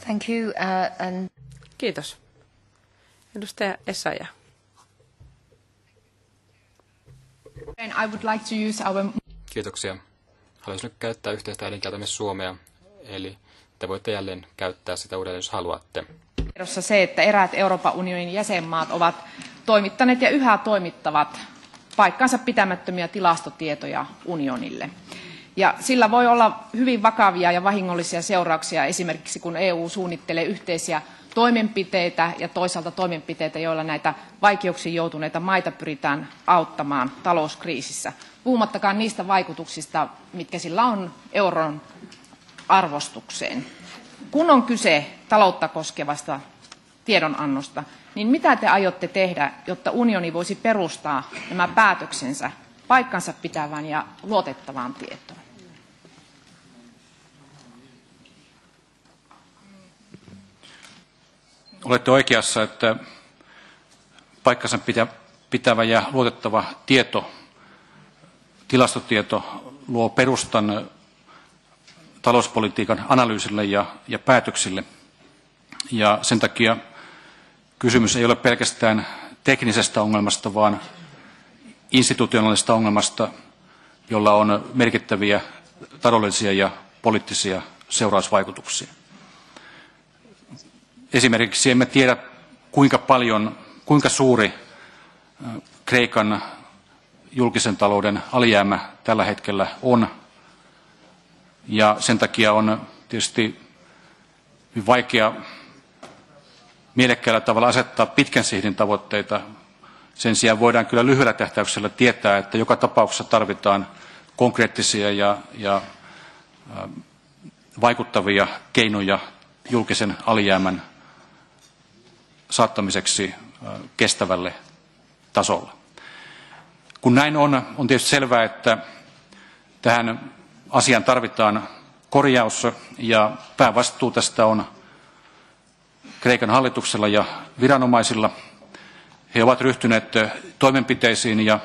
Thank you. Kiitos. Edustaja Essayah. I would like to use our... Kiitoksia. Haluaisin nyt käyttää yhteistä äidinkieltämme suomea, eli te voitte jälleen käyttää sitä uudelleen, jos haluatte. Tiedossa se, että eräät Euroopan unionin jäsenmaat ovat toimittaneet ja yhä toimittavat paikkansa pitämättömiä tilastotietoja unionille. Ja sillä voi olla hyvin vakavia ja vahingollisia seurauksia esimerkiksi kun EU suunnittelee yhteisiä toimenpiteitä ja toisaalta toimenpiteitä, joilla näitä vaikeuksiin joutuneita maita pyritään auttamaan talouskriisissä. Puhumattakaan niistä vaikutuksista, mitkä sillä on euron arvostukseen. Kun on kyse taloutta koskevasta tiedonannosta, niin mitä te aiotte tehdä, jotta unioni voisi perustaa nämä päätöksensä paikkansa pitävään ja luotettavaan tietoon? Olette oikeassa, että paikkansa pitävä ja luotettava tieto, tilastotieto luo perustan talouspolitiikan analyysille ja päätöksille. Ja sen takia kysymys ei ole pelkästään teknisestä ongelmasta, vaan institutionaalisesta ongelmasta, jolla on merkittäviä taloudellisia ja poliittisia seurausvaikutuksia. Esimerkiksi emme tiedä, kuinka suuri Kreikan julkisen talouden alijäämä tällä hetkellä on. Ja sen takia on tietysti vaikea mielekkäällä tavalla asettaa pitkän sihdin tavoitteita. Sen sijaan voidaan kyllä lyhyellä tähtäyksellä tietää, että joka tapauksessa tarvitaan konkreettisia ja vaikuttavia keinoja julkisen alijäämän saattamiseksi kestävälle tasolle. Kun näin on tietysti selvää, että tähän asiaan tarvitaan korjaus ja päävastuu tästä on Kreikan hallituksella ja viranomaisilla. He ovat ryhtyneet toimenpiteisiin ja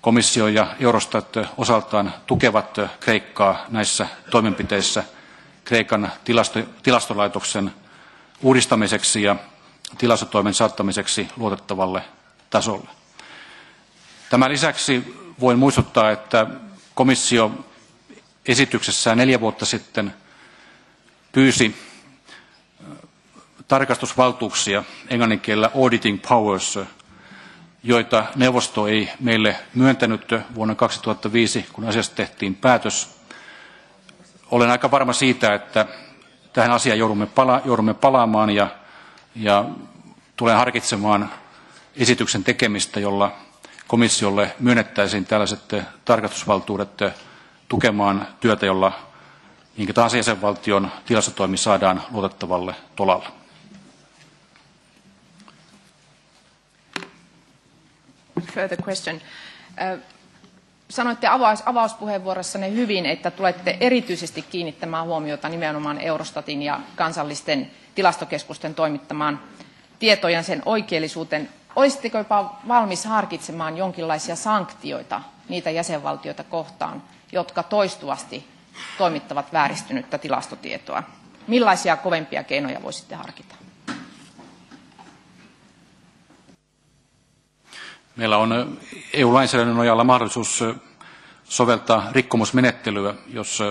komissio ja Eurostat osaltaan tukevat Kreikkaa näissä toimenpiteissä Kreikan tilastolaitoksen uudistamiseksi ja tilastotoimen saattamiseksi luotettavalle tasolle. Tämän lisäksi voin muistuttaa, että komissio esityksessään 4 vuotta sitten pyysi tarkastusvaltuuksia, englannin kielellä auditing powers, joita neuvosto ei meille myöntänyt vuonna 2005, kun asiasta tehtiin päätös. Olen aika varma siitä, että tähän asiaan joudumme palaamaan ja tulen harkitsemaan esityksen tekemistä, jolla komissiolle myönnettäisiin tällaiset tarkastusvaltuudet tukemaan työtä, jolla minkä tahansa jäsenvaltion tilastotoimi saadaan luotettavalle tolalle. Further question. Sanoitte avauspuheenvuorossanne hyvin, että tulette erityisesti kiinnittämään huomiota nimenomaan Eurostatin ja kansallisten tilastokeskusten toimittamaan tietojen sen oikeellisuuteen. Olisitteko jopa valmis harkitsemaan jonkinlaisia sanktioita niitä jäsenvaltioita kohtaan, jotka toistuvasti toimittavat vääristynyttä tilastotietoa? Millaisia kovempia keinoja voisitte harkita? Meillä on EU-lainsäädännön nojalla mahdollisuus soveltaa rikkomusmenettelyä, jos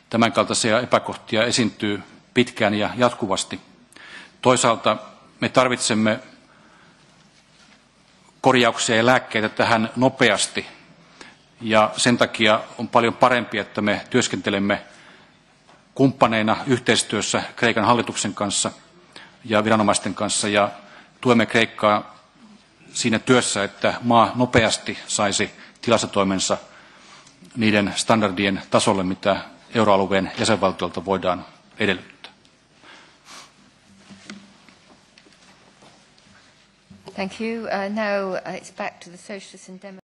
tämänkaltaisia epäkohtia esiintyy pitkään ja jatkuvasti. Toisaalta me tarvitsemme korjauksia ja lääkkeitä tähän nopeasti, ja sen takia on paljon parempi, että me työskentelemme kumppaneina yhteistyössä Kreikan hallituksen kanssa ja viranomaisten kanssa ja tuemme Kreikkaa siinä työssä, että maa nopeasti saisi tilastotoimensa niiden standardien tasolle, mitä euroalueen jäsenvaltiolta voidaan edellyttää. Thank you. Now it's back to the Socialists and Democrats.